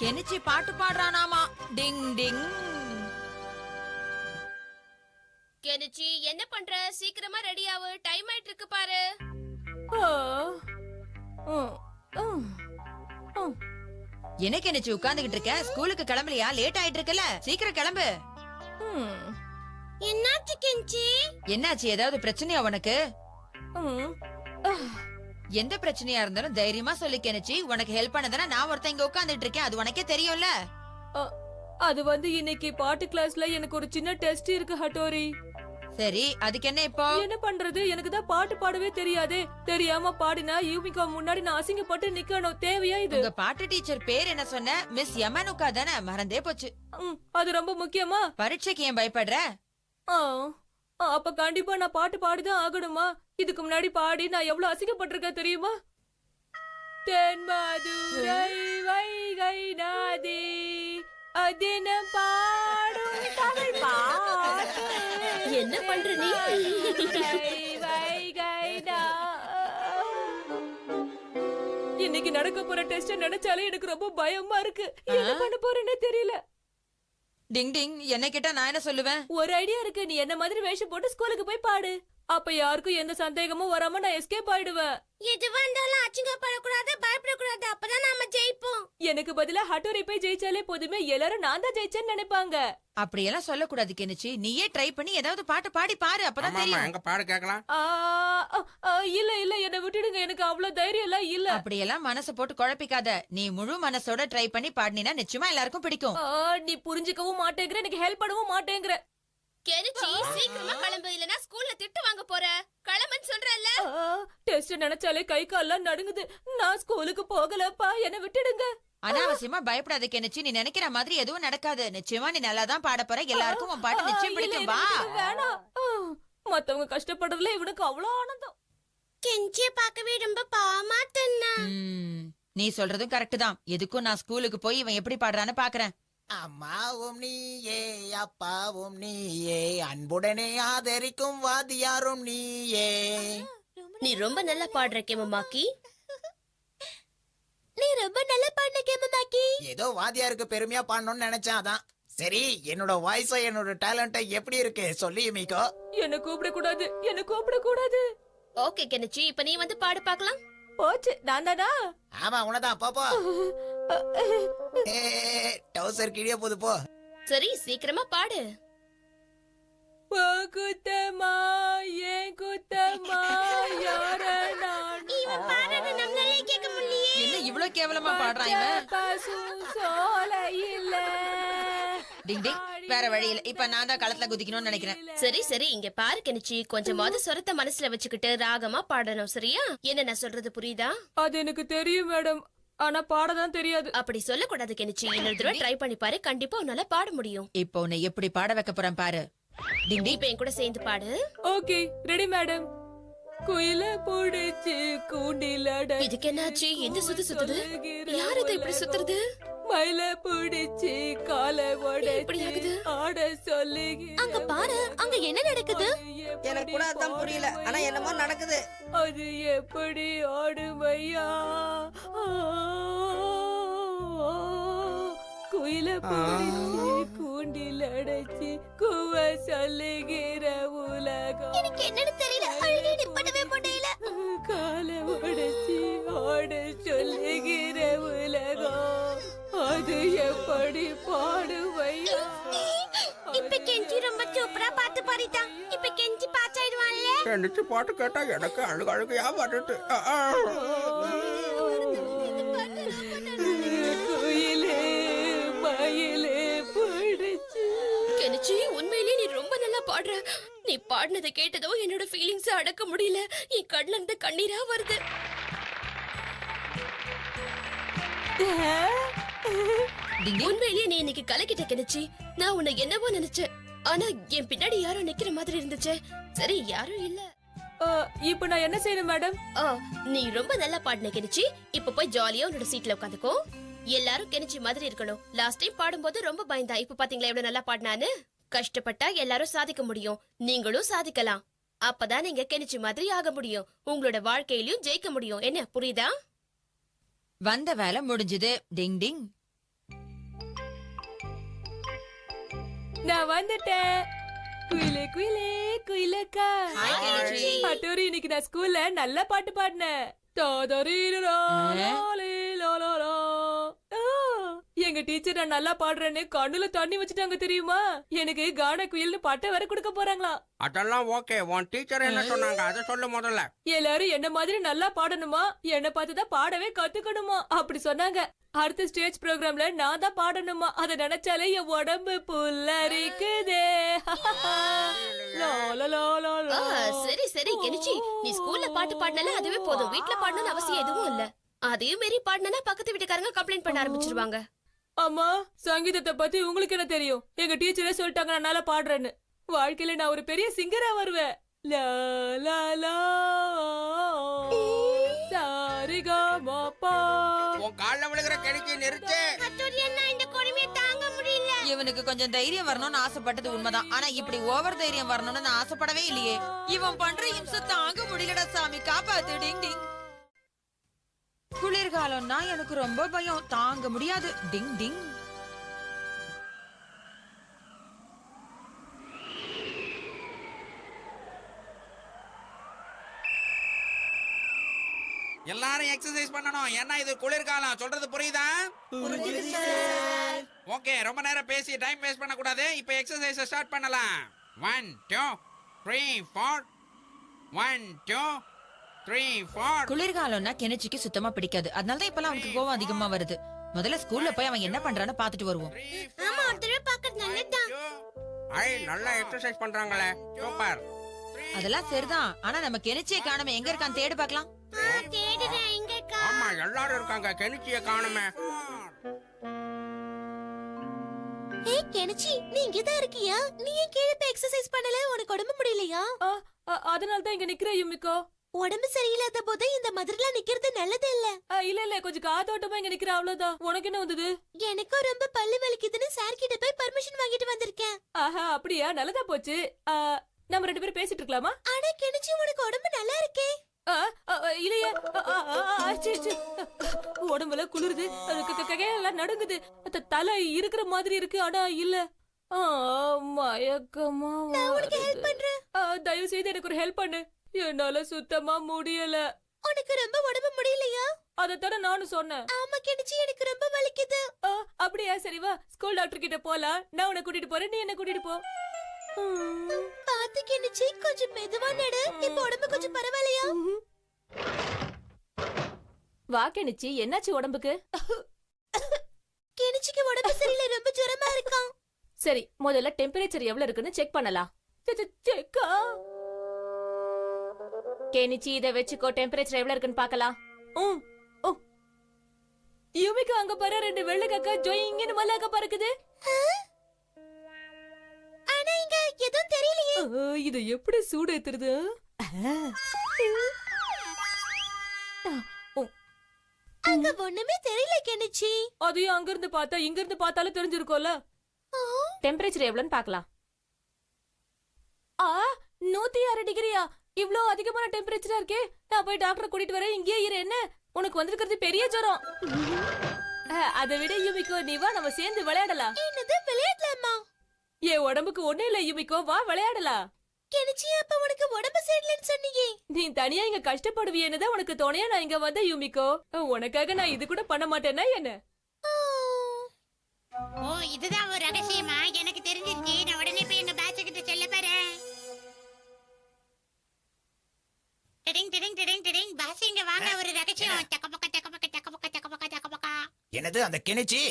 Kenichi பாட்டு பாடுறானாமா. டிங் டிங். Kenichi என்ன பண்ற? சீக்கிரமா ரெடி ஆவு, டைம் ஆயிட்டு இருக்கு பாரு. என்ன கெனிச்சி உட்கார்ந்துகிட்டு இருக்க? ஸ்கூலுக்கு கிளம்பலையா? லேட் ஆயிட்டு இருக்குல்ல, சீக்கிரம் கிளம்பு. என்னாச்சு கெனிச்சி? என்னாச்சு? ஏதாவது பிரச்சனையா உனக்கு? எந்த பிரச்சனையா இருந்தாலும் தைரியமா சொல்லி கெனிச்சி. உனக்கு ஹெல்ப் பண்ணதானே நான் ஒருத்தன் இங்க உட்கார்ந்துட்டு இருக்கேன், அது உனக்கே தெரியும்ல. அது இன்னைக்கு பாட்டு கிளாஸ்ல எனக்கு ஒரு சின்ன டெஸ்ட் இருக்கு ஹட்டோரி. சரி, அதுக்கு என்ன இப்போ? என்ன பண்றது? எனக்கு தான் பாட்டு பாடவே தெரியாதே. தெரியாம பாடினா யூமிகா முன்னாடி நான் அசிங்கப்பட்டு நிக்கணும். தேவையா இது? உங்க பாட்டு டீச்சர் பேர் என்ன சொன்ன? மிஸ் யமனுக்கா தானே? மறந்தே போச்சு. அது ரொம்ப முக்கியமா? பரீட்சைக்கு ஏன் பயப்படுற? அப்ப கண்டிப்பா நான் பாட்டு பாடிதான் ஆகணுமா? இதுக்கு முன்னாடி பாடி நான் எவ்வளவு அசிங்கப்பட்டிருக்கேன் தெரியுமா? தென்மதுரை வைகை நதி அதினம் பாடும் தமிழ் பாட்டு. என்ன பண்ற நீ? இன்னைக்கு நடக்க போற டெஸ்ட் நினைச்சாலே எனக்கு ரொம்ப பயமா இருக்கு. என்ன பண்ண போறேன்னு தெரியல. டிங் டிங். என்ன கேட்டா நான் என்ன சொல்லுவேன்? ஒரு ஐடியா இருக்கு. நீ என்ன மாதிரி வேஷம் போட்டு ஸ்கூலுக்கு போய் பாடு. அப்ப யாருக்கும் எந்த சந்தேகமும் வராம நான் எஸ்கேப் ஆயிடுவேன். எது வந்தாலும் அச்சிங்கப்படக்கூடாது, பயப்படக்கூடாது. அப்பதான் நாம ஜெயிப்போம். எனக்கு பதிலா ஹட்டோரி போய் ஜெயிச்சாலே போதுமே. எல்லாரும் நான் தான் ஜெயிச்சேன்னு நினைப்பாங்க. அப்படியெல்லாம் சொல்லக்கூடாது கெனிச்சி. நீயே ட்ரை பண்ணி ஏதாவது பாட்டு பாடி பாரு, அப்பதான் தெரியும். எங்க பாடு கேக்கலாம். இல்ல என்ன விட்டுடுங்க. எனக்கு அவ்வளவு தைரியம் எல்லாம் இல்ல. அப்படியெல்லாம் மனசை போட்டு குழப்பிக்காத. நீ முழு மனசோட ட்ரை பண்ணி பாடினா நிச்சயமா எல்லாருக்கும் பிடிக்கும். நீ புரிஞ்சுக்கவும் மாட்டேங்கிற, எனக்கு ஹெல்ப் பண்ணவும் மாட்டேங்கிற. கெனிச்சி சீக்கிரமா கிளம்பு, இல்லனா ஸ்கூல்ல திட்டு வாங்க போற. கிளம்புன்னு சொல்றல்ல. டெஸ்ட் நினைச்சாலே கை கால்லாம் நடுங்குது. நான் ஸ்கூலுக்கு போகலப்பா, என்ன விட்டுடுங்க. அனாவசியமா பயப்படாத கெனிச்சி. நீ நினைக்கிற மாதிரி எதுவும் நடக்காது. நிச்சயமா நீ நல்லா தான் பாட போற. எல்லாருக்கும் உன் பாட்டு நிச்சயம் பிடிக்கும். வா. வேணாம். மத்தவங்க கஷ்டப்படுறதுல இவனுக்கு அவ்வளவு ஆனந்தம். கெஞ்சிய பார்க்கவே ரொம்ப பாவமா தென்ன. நீ சொல்றதும் கரெக்ட் தான். எதுக்கும் நான் ஸ்கூலுக்கு போய் இவன் எப்படி பாடுறான்னு பாக்குறேன். அம்மாவும் நீயே, அப்பாவும் நீயே, அன்புடனே ஆதரிக்கும் வாதியாரும் நீயே. நீ ரொம்ப நல்லா பாடுற கேமமாக்கி. நீ ரொம்ப நல்லா பாடுற கேமமாக்கி. ஏதோ வாதியாருக்கு பெருமையா பாடணும்னு நினைச்சேன், அதான். சரி, என்னோட வாய்ஸ என்னோட டேலண்ட் எப்படி இருக்கு சொல்லி மீகோ. என்ன கூப்பிட கூடாது, என்ன கூப்பிட கூடாது. ஓகே கெனிச்சி, இப்ப நீ வந்து பாடு பார்க்கலாம். போச்சு, நான் தானா? ஆமா, உனதான். பாப்பா டவுசர் கிழிய போது போ. சரி, சீக்கிரமா பாடு. குத்தமா ஏன் குத்தமா யார நான். இவன் பாடுறது நம்மளாலே கேட்க முடியலையே. என்ன இவ்ளோ கேவலமா பாடுறான் இவன்? பசு சோலை இல்ல. டிங் டிங். வேற வழி இல்ல. இப்ப நான் தான் களத்துல குதிக்கணும்னு நினைக்கிறேன். சரி இங்க பாரு கெனிச்சி, கொஞ்சமாவது சொரத்த மனசுல வச்சுக்கிட்டு ராகமா பாடணும், சரியா? என்ன நான் சொல்றது புரியுதா? அது எனக்கு தெரியும் மேடம், ஆனா பாடதான் தெரியாது. அப்படி சொல்லக்கூடாது கெனிச்சி. இன்னொரு தடவை ட்ரை பண்ணி பாரு, கண்டிப்பா உன்னால பாட முடியும். இப்போ உன்னை எப்படி பாட வைக்க போறேன் பாரு. டிங் டிங். இப்ப என் கூட சேர்ந்து பாடு. Okay, ready madam. குயில புடிச்சு கூண்டிலட. இதுக்கு என்னாச்சு? எந்த சுத்து சுத்துது? யாரு இதை இப்படி சுத்துறது? மயில புடிச்சு கால இப்படி ஆகுது. ஆட சொல்லி. அங்க பாரு, அங்க என்ன நடக்குது? எனக்கு கூட அதான் புரியல, ஆனா என்னமோ நடக்குது. அது எப்படி ஆடுமையா? குயில புடிச்சு கூண்டில் அடைச்சு குவ சொல்லுகிற உலகம். எனக்கு என்னன்னு தெரியல, அழுகை நிப்படவே முடியல. கால உடைச்சு ஆட சொல்லுகிற உலகம், அது எப்படி பாடுமையா? இப்ப கெஞ்சி ரொம்ப சூப்பரா பாட்டு பாடிட்டான். இப்ப கெஞ்சி பாஸ் ஆயிடுவான்ல. நினைச்சு பாட்டு கேட்டா எனக்கு அழுகையா வருது. குயிலே மயிலே பிடிச்சு. கெனிச்சி, உண்மையிலேயே நீ ரொம்ப நல்லா பாடுற. நீ பாடினதை கேட்டதோ என்னோட ஃபீலிங்ஸ் அடக்க முடியல. என் கண்ணுல இருந்து கண்ணீரா வருது. உண்மையிலேயே நீ இன்னைக்கு கலக்கிட்ட கெனிச்சி. நான் உன்னை என்னவோ நினைச்சேன், ஆனா என் பின்னாடி யாரோ நிக்கிற மாதிரி இருந்துச்சு. சரி, யாரும் இல்ல. இப்ப நான் என்ன செய்யணும் மேடம்? நீ ரொம்ப நல்லா பாடின கெனிச்சி. இப்ப போய் ஜாலியா உன்னோட சீட்ல உட்காந்துக்கோ. எல்லாரும் கெனிச்சி மாதிரி இருக்கணும். லாஸ்ட் டைம் பாடும்போது ரொம்ப பயந்தா. இப்ப பாத்தீங்களா எவ்வளவு நல்லா பாடினான்னு? கஷ்டப்பட்டா எல்லாரும் சாதிக்க முடியும். நீங்களும் சாதிக்கலாம். அப்பதான் நீங்க கெனிச்சி மாதிரி ஆக முடியும். உங்களோட வாழ்க்கையிலயும் ஜெயிக்க முடியும். என்ன புரியுதா? வந்த வேலை முடிஞ்சது. டிங் டிங். நான் வந்துட்டேன். குயிலே குயிலே குயிலக்கா. Hi, Kenichi. அட்டோரி, இன்னைக்கு நான் ஸ்கூல்ல நல்ல பாட்டு பாடினேன். தாதரீரரா, லாலே, லாலாலா. எங்க டீச்சர் நான் நல்லா பாடுறேன்னு கண்ணுல தண்ணி வச்சுட்டாங்க தெரியுமா? எனக்கு கான குயில்னு பட்டம் வேற கொடுக்க போறாங்களா? அதெல்லாம் ஓகே. உன் டீச்சர் என்ன சொன்னாங்க அதை சொல்லு முதல்ல. எல்லாரும் என்ன மாதிரி நல்லா பாடணுமா, என்ன பார்த்துதான் பாடவே கத்துக்கணுமா அப்படி சொன்னாங்க. அடுத்த ஸ்டேஜ் ப்ரோக்ராம்ல நான் தான் பாடணுமா, அதை நினைச்சாலே என் உடம்பு புல்லரிக்குதே. சரி சரி கெனிச்சி, நீ ஸ்கூல்ல பாட்டு பாடினால அதுவே போதும். வீட்ல பாடணும்னு அவசியம் எதுவும் இல்ல. அதையும் மீறி பாடினா பக்கத்து வீட்டுக்காரங்க கம்ப்ளைண்ட் பண்ண ஆரம்பிச்சிருவாங்க. அம்மா, சங்கீதத்தை பத்தி உங்களுக்கு என்ன தெரியும்? எங்க டீச்சரே சொல்லிட்டாங்க நான் நல்லா பாடுறேன்னு. வாழ்க்கையில நான் ஒரு பெரிய சிங்கரா வருவேன். லா லா லா சாரிகா மாப்பா. உன் கால்ல விழுகிற கெனிச்சி நிறுத்து. இந்த கொடுமையை தாங்க முடியல. இவனுக்கு கொஞ்சம் தைரியம் வரணும்னு ஆசைப்பட்டது உண்மைதான். ஆனா இப்படி ஓவர் தைரியம் வரணும்னு நான் ஆசைப்படவே இல்லையே. இவன் பண்ற இம்சை தாங்க முடியலடா சாமி, காப்பாத்து. டிங் டிங். குளிர்காலம்னா எனக்கு ரொம்ப பயம், தாங்க முடியாது. டிங் டிங். எல்லாரும் எக்ஸசைஸ் பண்ணணும். ஏன்னா இது குளிர்காலம். சொல்றது புரியுதா? ஓகே, ரொம்ப நேரம் பேசி டைம் வேஸ்ட் பண்ண கூடாது. இப்போ எக்ஸசைஸ் ஸ்டார்ட் பண்ணலாம். 1 2 3 4 1 2 3 4. குளிர்காலம்னா கெனிச்சிக்கு சுத்தமா பிடிக்காது. அதனாலதான் இப்பெல்லாம் அவனுக்கு கோவம் அதிகமா வருது. முதல்ல ஸ்கூல்ல போய் அவன் என்ன பண்றான்னு பாத்துட்டு வருவோம். ஆமா, ஒரு தடவை பார்க்கிறது நல்லதுதான். ஐ, நல்லா எக்ஸசைஸ் பண்றாங்களே. சூப்பர். அதெல்லாம் சரிதான். ஆனா நம்ம கெனிச்சியை காணோமே, எங்க இருக்கான்னு தேடி பார்க்கலாம். தேடுறேன், எங்க இருக்கா? ஆமா, எல்லாரும் இருக்காங்க. கெனிச்சிய காணுமே. ஏய் கெனிச்சி, நீ இங்க தான் இருக்கியா? நீ ஏன் கீழே போய் எக்ஸசைஸ் பண்ணல? உனக்கு உடம்பு முடியலையா? அதனால தான் இங்க நிக்கிற யுமிகோ. உடம்பு சரியில்லாத போது இந்த மாதிரிலாம் நிக்கிறது நல்லது இல்ல. இல்ல கொஞ்சம் காத்தோட்டமா இங்க நிக்கிற, அவ்வளவுதான். உனக்கு என்ன வந்தது? எனக்கும் ரொம்ப பல்லு வலிக்குதுன்னு சார் கிட்ட போய் பர்மிஷன் வாங்கிட்டு வந்திருக்கேன். ஆஹா, அப்படியா? நல்லதா போச்சு. நம்ம 2 பேரும் பேசிட்டு இருக்கலாமா? ஆனா கெனிச்சி, உனக்கு உடம்பு நல்லா இருக்கே. இல்லையே. உடம்புல குளிருது, கையெல்லாம் நடுங்குது, தலை இருக்கிற மாதிரி இருக்கு. ஆனா இல்ல, மயக்கமா. ஹெல்ப் பண்றேன். தயவு செய்து எனக்கு ஒரு ஹெல்ப் பண்ணு. என்னால சுத்தமா முடியல. உனக்கு ரொம்ப உடம்பு முடியலையா? அதத்தான நானும் சொன்னேன். ஆமா கெனிச்சி, எனக்கு ரொம்ப வலிக்குது. அப்படியா? சரி வா, ஸ்கூல் டாக்டர் கிட்ட போலாம். நான் உன்னை கூட்டிட்டு போறேன், நீ என்ன கூட்டிட்டு போ. பாத்து கெனிச்சி, கொஞ்சம் மெதுவா நடு. இப்ப உடம்பு கொஞ்சம் பரவாயில்லையா? வா கெனிச்சி, என்னாச்சு உடம்புக்கு? கெனிச்சிக்கு உடம்பு சரியில்லை, ரொம்ப ஜுரமா இருக்கான். சரி, முதல்ல டெம்பரேச்சர் எவ்வளவு இருக்குன்னு செக் பண்ணலாம். செக்கா? கெனிச்சி, இத வெச்சுக்கோ. டெம்பரேச்சர் எவ்வளவு இருக்குன்னு பார்க்கலாம். யுமிகா, அங்க பாரு, 2 வெள்ளை காக்கா ஜொயிங்கன்னு மல்லாக்க பறக்குது. ஆனா இங்க எதுவும் தெரியலையே. இது எப்படி சூடு ஏத்துறது? அங்க ஒண்ணுமே தெரியல கெனிச்சி. அதையும் அங்க இருந்து பார்த்தா இங்க இருந்து பார்த்தாலும் தெரிஞ்சிருக்கும்ல. டெம்பரேச்சர் எவ்வளவுன்னு பார்க்கலாம். 106 டிகிரியா? இவ்ளோ அதிகமான டெம்பரேச்சரா இருக்கே. நான் போய் டாக்டரை கூட்டிட்டு வரேன், இங்கே இரு. என்ன, உனக்கு வந்திருக்கிறது பெரிய ஜுரம். அதை விட யுமிகோ, நீ வா, நம்ம சேர்ந்து விளையாடலாம். என்னது, விளையாடலாமா? என் உடம்புக்கு ஒண்ணு இல்ல யுமிகோ, வா விளையாடலாம். கெனிச்சி, அப்ப உனக்கு உடம்பு சரியில்லைன்னு சொன்னீங்க. நீ தனியா இங்க கஷ்டப்படுவியேன்னு உனக்கு தோணையா நான் இங்க வந்த யுமிகோ. உனக்காக நான் இது கூட பண்ண மாட்டேன்னா என்ன? ஓ, இதுதான் ஒரு ரகசியமா? எனக்கு தெரிஞ்சிருச்சு. நான் உடனே போய் எங்க பேட்ச் கிட்ட சொல்ல போறேன். டிடிங் டிடிங் டிடிங் டிடிங். பாஸ் இங்க வாங்க, ஒரு ரகசியம். டக்கபக்க டக்கபக்க டக்கபக்க டக்கபக்க டக்கபக்க. என்னது அந்த கெனிச்சி?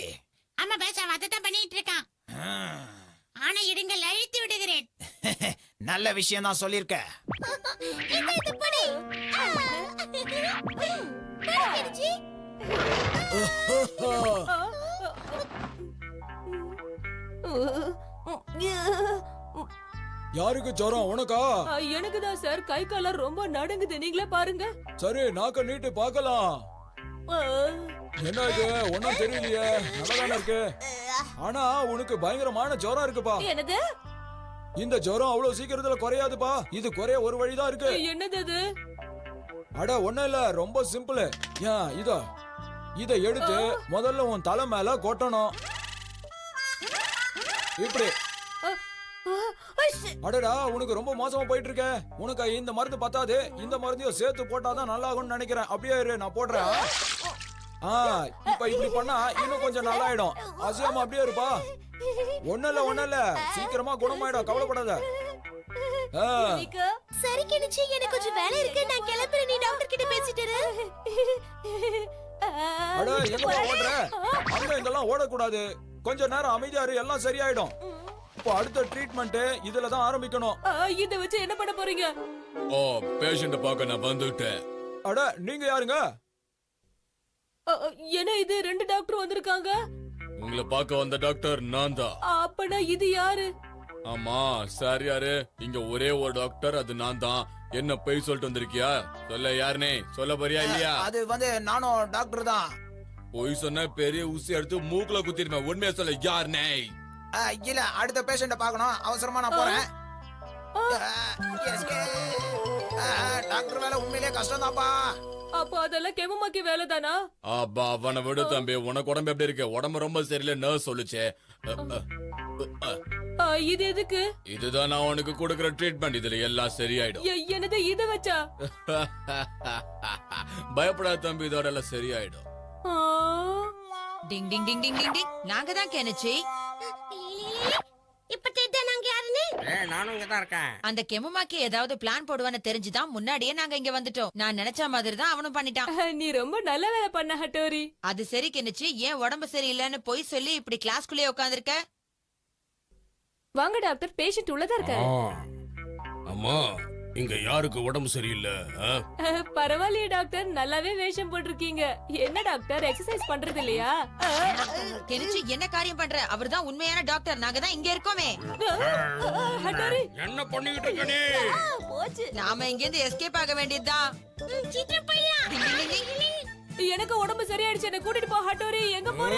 ஆமா பாஸ், அவன் அதான் பண்ணிட்டு இருக்கான். ஆனா இடுங்கள், அழித்து விடுகிறேன். நல்ல விஷயம் தான் சொல்லிருக்க. இது படி. கெனிச்சி, யாருக்கு ஜுரம்? உனக்கா? எனக்குதான் சார். கை காலம் ரொம்ப நடுங்குது, நீங்களே பாருங்க. சரி, நாக்க நீட்டு பார்க்கலாம். என்ன இது, ஒண்ணும் தெரியலையே. நல்லாதானே இருக்கு. ஆனா உனக்கு பயங்கரமான ஜுரம் இருக்குப்பா. என்னது? இந்த ஜுரம் அவ்வளவு சீக்கிரத்துல குறையாதுப்பா. இது குறைய ஒரு வழிதான் இருக்கு. என்னது அது? அட ஒண்ணும் இல்ல, ரொம்ப சிம்பிள். ஏன் இத எடுத்து முதல்ல உன் தலை மேல கொட்டணும். இப்படி அடடா உனக்கு ரொம்ப மோசமா போயிட்டு இருக்க. உனக்கு இந்த மருந்து பத்தாது, இந்த மருந்தையும் சேர்த்து போட்டாதான் நல்லா ஆகும்னு நினைக்கிறேன். அப்படியே இரு, நான் போடுறேன். இப்ப இப்படி பண்ணா இன்னும் கொஞ்சம் நல்லா ஆயிடும். அசையாம அப்படியே இருப்பா. ஒண்ணு இல்ல சீக்கிரமா குணமாயிடும், கவலைப்படாத. சரி கெனிச்சி, எனக்கு கொஞ்சம் வேலை இருக்கு, நான் கிளம்புறேன். நீ டாக்டர் கிட்ட பேசிட்டு இரு. அட எங்க ஓடுற? அங்க இங்கெல்லாம் ஓடக்கூடாது. கொஞ்ச நேரம் அமைதியா இரு, எல்லாம் சரியாயிடும். இப்போ அடுத்த ட்ரீட்மெண்ட் இதுல தான் ஆரம்பிக்கணும். இத வச்சு என்ன பண்ண போறீங்க? பேஷண்ட பார்க்க நான் வந்துட்டேன். அட நீங்க யாருங்க? என்ன இது 2 டாக்டர் வந்திருக்காங்க? உங்களை பார்க்க வந்த டாக்டர் நான் தான். அப்பனா இது யாரு? ஆமா சார், யாரு? இங்க ஒரே ஒரு டாக்டர், அது நான் தான். என்ன போய் சொல்லிட்டு வந்திருக்கியா? சொல்ல யாருனே, சொல்ல போறியா இல்லையா? அது நானும் டாக்டர் தான். போய் சொன்ன பெரிய ஊசி எடுத்து மூக்குல குத்திருப்பேன். உண்மையா சொல்ல யாருனே? இல்ல, அடுத்த பேஷண்ட பார்க்கணும், அவசரமா நான் போறேன். டாக்டர் வேலை உண்மையிலேயே கஷ்டம் தான்ப்பா. அப்ப அதெல்லாம் கெமமாக்கி வேலைதானா? அப்பா அவனை விடு தம்பி. உனக்கு உடம்பு எப்படி இருக்கு? உடம்பு ரொம்ப சரியில்லை நர்ஸ் சொல்லுச்சே. இது எதுக்கு? இதுதான் நான் உனக்கு கொடுக்கிற ட்ரீட்மெண்ட். இதுல எல்லாம் சரியாயிடும். என்னது இத வச்சா? பயப்படாத தம்பி, இதோட எல்லாம் சரியாயிடும். டிங் டிங் டிங் டிங் டிங் டிங். நாங்க தான் கெனிச்சி. இப்ப தெரியுதா நாங்க யாருன்னு? நானும் இங்க தான் இருக்கேன். அந்த கெமுமாக்கி ஏதாவது பிளான் போடுவான்னு தெரிஞ்சுதான் முன்னாடியே நாங்க இங்க வந்துட்டோம். நான் நினைச்ச மாதிரி தான் அவனும் பண்ணிட்டான். நீ ரொம்ப நல்ல வேலை பண்ண ஹட்டோரி. அது சரி கெனிச்சி, ஏன் உடம்பு சரியில்லைன்னு போய் சொல்லி இப்படி கிளாஸ்குள்ளே உட்காந்துருக்க? வாங்க டாக்டர், பேஷண்ட் உள்ளதா இருக்காரு. அம்மா இங்க யாருக்கு உடம்பு சரியில்லை? பரவாயில்லையே டாக்டர், நல்லாவே வேஷம் போட்டிருக்கீங்க. என்ன டாக்டர், எக்ஸசைஸ் பண்றது இல்லையா? கெனிச்சி என்ன காரியம் பண்ற? அவர்தான் உண்மையான டாக்டர், நாங்க தான் இங்க இருக்கோமே. ஹட்டோரி என்ன பண்ணிக்கிட்டு இருக்க நீ? போச்சு. நாம இங்க இருந்து எஸ்கேப் ஆக வேண்டியதுதான். சீக்கிரம் போய்யா. எனக்கு உடம்பு சரியாயிடுச்சு, என்ன கூட்டிட்டு போ ஹட்டோரி. எங்க போற?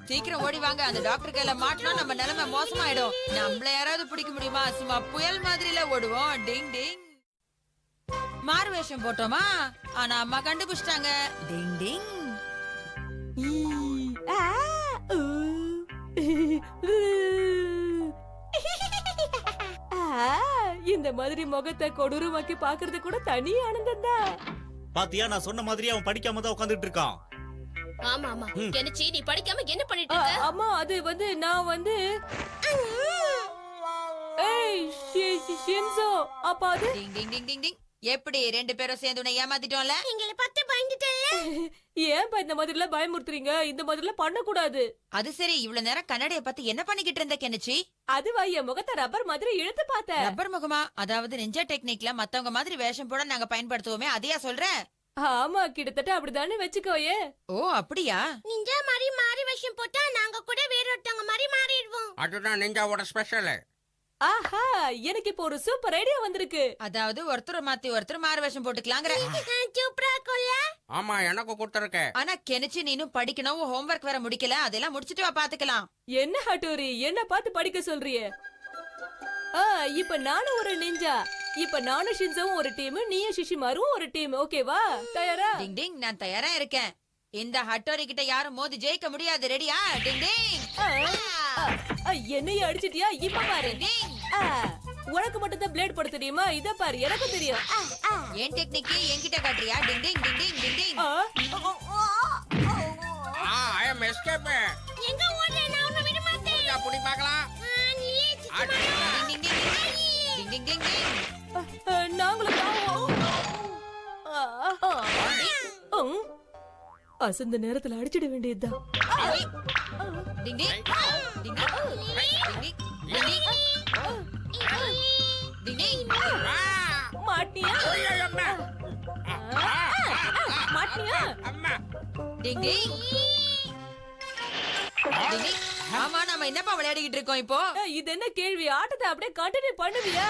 சீக்கிரம் ஓடி வாங்க. அந்த டாக்டர் கையில மாட்டினா நம்ம நிலைமை மோசமாயிடும். நம்மள யாராவது பிடிக்க முடியுமா? சும்மா புயல் மாதிரில ஓடுவோம். டிங் டிங். மாறு வேஷம் போட்டோமா, ஆனா அம்மா கண்டுபிடிச்சிட்டாங்க. டிங் டிங். இந்த மாதிரி முகத்தை கொடூரமாக்கி பாக்குறது கூட தனி ஆனந்தம் தான். பாத்தியா, நான் சொன்ன மாதிரி அவன் படிக்காம தான் உட்கார்ந்துட்டு இருக்கான். ஆமா ஆமா கெனிச்சி, நீ படிக்காம என்ன பண்ணிட்டு இருக்க? அம்மா அது நான் ஏய் ஷின்சோ, அப்பா அது டிங் டிங் டிங் டிங் டிங். எப்படி 2 பேரும் சேர்ந்து உன்னை ஏமாத்திட்டோம்ல? எங்களை பார்த்து பயந்துட்டல்ல? ஏன்பா இந்த மாதிரி எல்லாம் பயமுறுத்துறீங்க? இந்த மாதிரி எல்லாம் பண்ண கூடாது. அது சரி, இவ்வளவு நேரம் கண்ணாடிய பார்த்து என்ன பண்ணிக்கிட்டு இருந்த கெனிச்சி? அதுவா, என் முகத்தை ரப்பர் மாதிரி இழுத்து பார்த்தேன். ரப்பர் முகமா? அதாவது நிஞ்சா டெக்னிக்ல மத்தவங்க மாதிரி வேஷம் போட நாங்க பயன்படுத்துவோமே, அதையா சொல்ற? ஆமா, கிட்டத்தட்ட அப்படிதானே வச்சுக்கோயே. ஓ அப்படியா? நிஞ்சா மாதிரி மாறி வேஷம் போட்டா நாங்க கூட வேற ஒருத்தவங்க மாதிரி மாறிடுவோம். அதுதான் நிஞ்சாவோட ஸ்பெஷல். ஆஹா, எனக்கு இப்போ ஒரு சூப்பர் ஐடியா வந்திருக்கு. அதாவது ஒருத்தர் மாத்தி ஒருத்தர் மாறு வேஷம் போட்டுக்கலாங்கிற. சூப்பரா இருக்கும்ல? ஆமா, எனக்கு கொடுத்துருக்க. ஆனா கெனிச்சு நீனும் படிக்கணும், ஹோம்வொர்க் வேற முடிக்கல. அதெல்லாம் முடிச்சிட்டு வா, பாத்துக்கலாம். என்ன ஹட்டோரி, என்ன பார்த்து படிக்க சொல்றியே? இப்ப நானும் ஒரு நிஞ்சா. இப்ப நானும் ஷின்சோவும் ஒரு டீம், நீயும் ஷிஷிமாரும் ஒரு டீம். ஓகேவா? தயாரா? டிங் டிங். நான் தயாரா இருக்கேன். இந்த ஹட்டோரி கிட்ட யாரும் மோதி ஜெயிக்க முடியாது. ரெடியா? டிங் டிங். என்னைய அடிச்சிட்டியா? இப்ப பாரு. டிங். உனக்கு மட்டும் தான் பிளேட் போட தெரியுமா? இத பாரு, எனக்கு தெரியும். ஏன் டெக்னிக் என்கிட்ட காட்டுறியா? டிங் டிங் டிங் டிங் டிங் டிங். ஐ அம் எஸ்கேப். எங்க ஓடுற? நான் உன்னை விட மாட்டேன். புடி பார்க்கலாம். நீயே டிங் டிங் டிங் டிங் டிங் டிங் டிங். நாங்களும் அசந்த நேரத்துல அடிச்சிட வேண்டியதுதான். டிங் டிங் டிங் டிங் டிங் டிங் டிங் டிங். மாட்டியா? மாட்டியா? அம்மா. டிங் டிங். டிங் டிங். ஆமா, நாம என்னப்பா விளையாடிக்கிட்டு இருக்கோம் இப்போ? இது என்ன கேள்வி? ஆட்டத்தை அப்படியே கண்டினியூ பண்ணுவியா?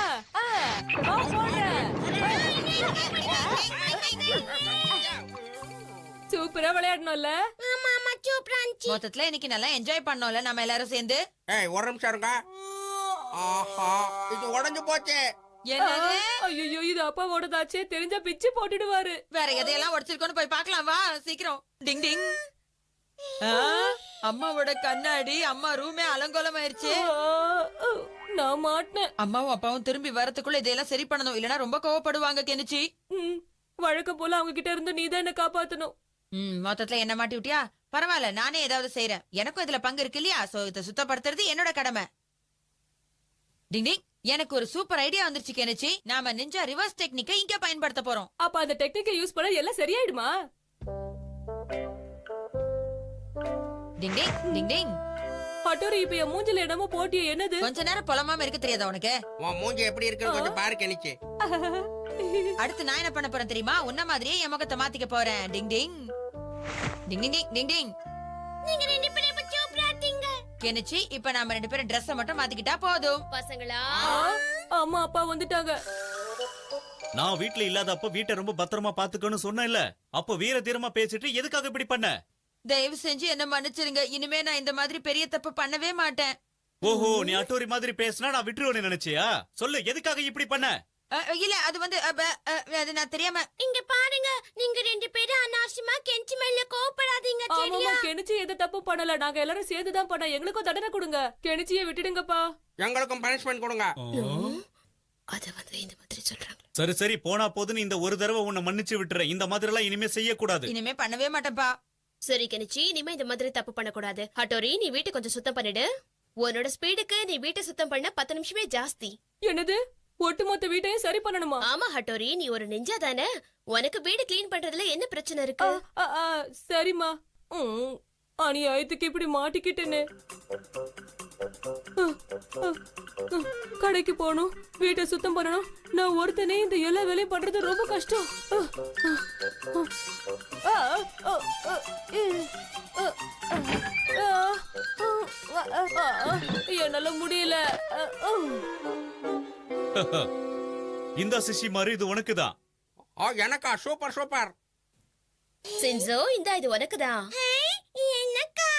சூப்பரா விளையாடணும்ல? ஆமா ஆமா சூப்பரா இருந்துச்சு. மொத்தத்துல இன்னைக்கு நல்லா என்ஜாய் பண்ணோம்ல நம்ம எல்லாரும் சேர்ந்து. ஏய், ஒரு நிமிஷம் இருங்க. ஆஹா, இது உடைஞ்சு போச்சு. என்னது? ஐயோ, இது அப்பாவோடதாச்சே, தெரிஞ்சா பிச்சு போட்டுடுவாரு. வேற எதையெல்லாம் உடைச்சிருக்கோன்னு போய் பார்க்கலாம் வா, சீக்கிரம். டிங் டிங். அம்மாவோட கண்ணாடி அம்மா ரூமே அலங்கோலம் ஆயிருச்சு. நான் மாட்டினேன். அம்மாவும் அப்பாவும் திரும்பி வரதுக்குள்ள இதெல்லாம் சரி பண்ணணும், இல்லனா ரொம்ப கோவப்படுவாங்க கெனிச்சி. வழக்கம் போல அவங்க கிட்ட இருந்து நீதான் என்ன காப்பாத்தணும். மொத்தத்துல என்ன மாட்டி விட்டியா? பரவாயில்ல, நானே ஏதாவது செய்யறேன். எனக்கும் இதுல பங்கு இருக்கு இல்லையா? சோ இத சுத்தப்படுத்துறது என்னோட கடமை. டிங் டிங், எனக்கு ஒரு சூப்பர் ஐடியா வந்துருச்சு கெனிச்சி. நாம நிஞ்சா ரிவர்ஸ் டெக்னிக்கை இங்க பயன்படுத்த போறோம். அப்ப அந்த டெக்னிக்கை யூஸ் பண்ணா எல்லாம் சரியாயிடுமா? டிங் டிங் டிங் டிங். ஹட்டோரி, இப்ப என் மூஞ்சில என்னமோ போட்டியே, என்னது? கொஞ்ச நேரம் புலமாம இருக்க தெரியாதா உனக்கு? உன் மூஞ்சி எப்படி இருக்குன்னு கொஞ்சம் பாரு கெனிச்சி. அடுத்து நான் என்ன பண்ண போறேன் தெரியுமா? உன்ன மாதிரியே என் முகத்தை மாத்திக்க போறேன். டிங் டிங் டிங் டிங் டிங் டிங் டிங். நீங்க ரெண்டு பேரும் இப்ப சூப்பரா இருக்கீங்க. கெனிச்சி, இப்ப நாம ரெண்டு பேரும் Dress மட்டும் மாத்திக்கிட்டா போதும். பசங்களா, அம்மா அப்பா வந்துட்டாங்க. நான் வீட்ல இல்லாதப்ப வீட்டை ரொம்ப பத்திரமா பாத்துக்கணும்னு சொன்னேன்ல, அப்ப வீர தீரமா பேசிட்டு எதுக்காக இப்படி பண்ண? தயவு செஞ்சு என்ன மன்னிச்சிருங்க. இனிமே நான் இந்த மாதிரி பெரிய தப்பு பண்ணவே மாட்டேன். ஓஹோ, நீ அட்டோரி மாதிரி பேசினா நான் விட்டுருவேன்னு நினைச்சியா? சொல்லு, எதுக்காக இப்படி பண்ண? இல்ல, அது வந்து அது நான் தெரியாம. இங்க பாருங்க, நீங்க ரெண்டு பேரும் அனாவசியமா கெஞ்சி மேல கோவப்படாதீங்க, சரியா? கெனிச்சி எந்த தப்பு பண்ணல. நாங்க எல்லாரும் சேர்ந்துதான் பண்ணோம். எங்களுக்கும் தண்டனை கொடுங்க. கெனிச்சியை விட்டுடுங்கப்பா. எங்களுக்கும் பனிஷ்மெண்ட் கொடுங்க. அத வந்து இந்த மாதிரி சொல்றாங்க. சரி சரி, போனா போதுன்னு இந்த ஒரு தடவை உன்னை மன்னிச்சு விட்டுறேன். இந்த மாதிரி எல்லாம் இனிமே செய்யக்கூடாது. இனிமே பண்ணவே மாட்டேன்ப்பா. சரி கெனிச்சி, இனிமே இந்த மாதிரி தப்பு பண்ணக்கூடாது. ஹட்டோரி, நீ வீட்டை கொஞ்சம் சுத்தம் பண்ணிடு. உன்னோட ஸ்பீடுக்கு நீ வீட்டை சுத்தம் பண்ண 10 நிமிஷமே ஜாஸ்தி. என்னது? ஒட்டுமொத்த வீட்டையும் சரி பண்ணணுமா? ஆமா ஹட்டோரி, நீ ஒரு நிஞ்சா தானே. உனக்கு வீடு கிளீன் பண்றதுல என்ன பிரச்சனை இருக்கு? சரிம்மா. அநியாயத்துக்கு இப்படி மாட்டிக்கிட்டேன்னு. கடைக்கு போகணும், வீட்டை சுத்தம் பண்ணணும். நான் ஒருத்தனே இந்த எல்லா வேலையும் பண்றது ரொம்ப கஷ்டம். என்னால முடியல. இந்த சிஷி மாதிரி இது உனக்குதான். எனக்கா? Super super. சின்சோ, இந்த இது உனக்குதான். என்னக்கா?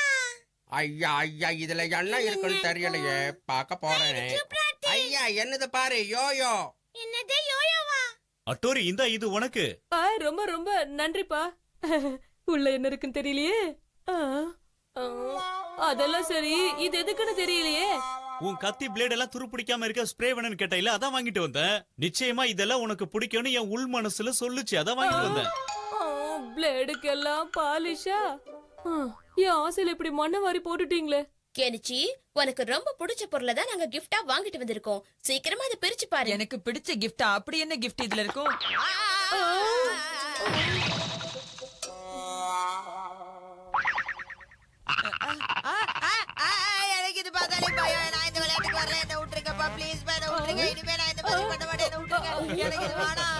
ஐயா ஐயா, இதுல என்ன இருக்குன்னு தெரியலையே, பார்க்க போறேன். ஐயா, என்னது பாரு, யோயோ. என்னது யோயோவா? அட்டோரி, இந்த இது உனக்கு. ரொம்ப ரொம்ப நன்றிப்பா. உள்ள என்ன இருக்குன்னு தெரியலையே. அதெல்லாம் சரி, இது எதுக்குன்னு தெரியலையே. உன் கத்தி பிளேட் எல்லாம் துரு பிடிக்காம இருக்க ஸ்ப்ரே வேணும்னு கேட்டா அதான் வாங்கிட்டு வந்தேன். நிச்சயமா இதெல்லாம் உனக்கு பிடிக்கும்னு என் உள் மனசுல சொல்லுச்சு, அதான் வாங்கிட்டு வந்தேன். பிளேடுக்கு எல்லாம் பாலிஷா? என் ஆசையில இப்படி மண்ணை வாரி போட்டுட்டீங்களே. கெனிச்சி, உனக்கு ரொம்ப பிடிச்ச பொருளை தான் நாங்க கிஃப்டா வாங்கிட்டு வந்திருக்கோம். சீக்கிரமா அதை பிரிச்சு பாரு. எனக்கு பிடிச்ச கிஃப்டா? அப்படி என்ன கிஃப்ட் இதுல இருக்கும்? எனக்கு இது பார்த்தாலே பயம். நான் இந்த விளையாட்டுக்கு வரல, என்ன விட்டுருங்கப்பா ப்ளீஸ். என்ன விட்டுருங்க, இனிமே நான் இந்த மாதிரி பண்ண மாட்டேன். என்ன விட்டுருங்க, எனக்கு இது வேணாம்.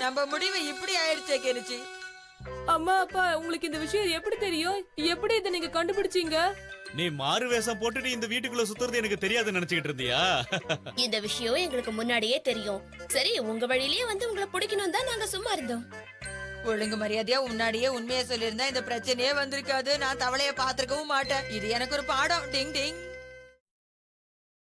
நம்ம முடிவு இப்படி ஆயிடுச்சே கெனிச்சி. அம்மா அப்பா, உங்களுக்கு இந்த விஷயம் எப்படி தெரியும்? எப்படி இதை நீங்க கண்டுபிடிச்சீங்க? நீ மாறு வேஷம் போட்டுட்டு இந்த வீட்டுக்குள்ள சுத்துறது எனக்கு தெரியாதுன்னு நினைச்சுக்கிட்டு இருந்தியா? இந்த விஷயம் எங்களுக்கு முன்னாடியே தெரியும். சரி, உங்க வழியிலேயே வந்து உங்களை பிடிக்கணும் தான் நாங்க சும்மா இருந்தோம். ஒழுங்கு மரியாதையா முன்னாடியே உண்மையை சொல்லியிருந்தா இந்த பிரச்சனையே வந்திருக்காது. நான் தவளைய பாத்திருக்கவும் மாட்டேன். இது எனக்கு ஒரு பாடம். டிங் டிங்.